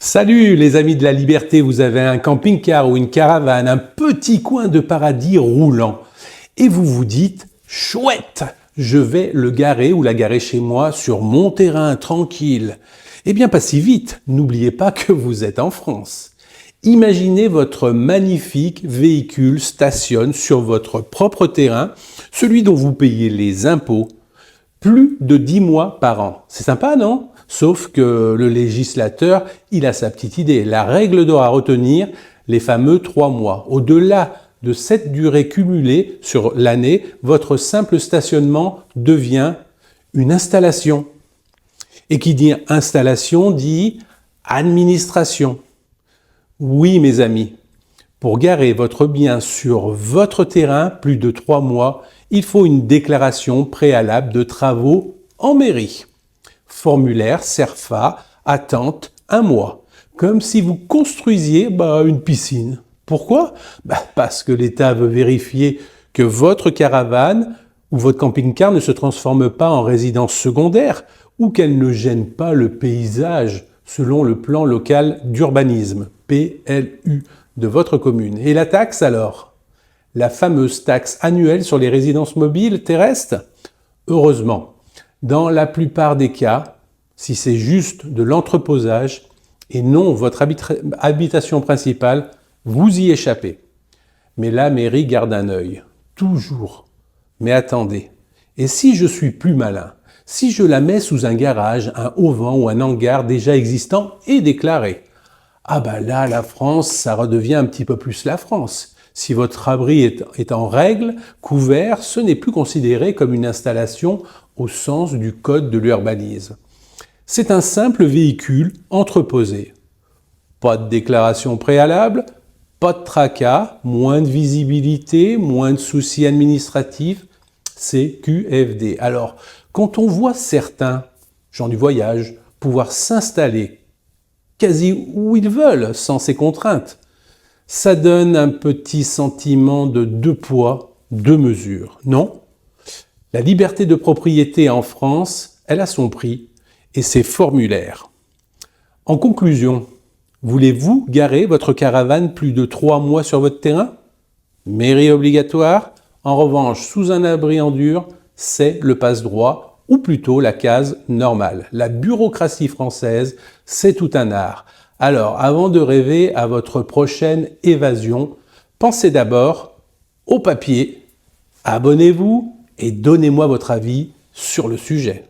Salut les amis de la liberté, vous avez un camping-car ou une caravane, un petit coin de paradis roulant. Et vous vous dites, chouette, je vais le garer ou la garer chez moi sur mon terrain tranquille. Eh bien pas si vite, n'oubliez pas que vous êtes en France. Imaginez votre magnifique véhicule stationne sur votre propre terrain, celui dont vous payez les impôts, plus de 10 mois par an. C'est sympa, non? Sauf que le législateur, il a sa petite idée. La règle d'or à retenir, les fameux 3 mois. Au-delà de cette durée cumulée sur l'année, votre simple stationnement devient une installation. Et qui dit installation dit administration. Oui, mes amis, pour garer votre bien sur votre terrain plus de 3 mois, il faut une déclaration préalable de travaux en mairie. Formulaire CERFA, attente 1 mois. Comme si vous construisiez une piscine. Pourquoi? Parce que l'État veut vérifier que votre caravane ou votre camping-car ne se transforme pas en résidence secondaire ou qu'elle ne gêne pas le paysage selon le plan local d'urbanisme, PLU, de votre commune. Et la taxe alors? La fameuse taxe annuelle sur les résidences mobiles terrestres? Heureusement, dans la plupart des cas, si c'est juste de l'entreposage et non votre habitation principale, vous y échappez. Mais la mairie garde un œil, toujours. Mais attendez, et si je suis plus malin? Si je la mets sous un garage, un auvent ou un hangar déjà existant et déclaré? Là, la France, ça redevient un petit peu plus la France. Si votre abri est en règle, couvert, ce n'est plus considéré comme une installation au sens du code de l'urbanisme. C'est un simple véhicule entreposé. Pas de déclaration préalable, pas de tracas, moins de visibilité, moins de soucis administratifs, c'est QFD. Alors, quand on voit certains gens du voyage pouvoir s'installer quasi où ils veulent, sans ces contraintes, ça donne un petit sentiment de 2 poids, 2 mesures, non? La liberté de propriété en France, elle a son prix et c'est formulaire. En conclusion, voulez-vous garer votre caravane plus de 3 mois sur votre terrain? Mairie obligatoire. En revanche, sous un abri en dur, c'est le passe-droit, ou plutôt la case normale. La bureaucratie française, c'est tout un art. Alors, avant de rêver à votre prochaine évasion, pensez d'abord au papier. Abonnez-vous et donnez-moi votre avis sur le sujet.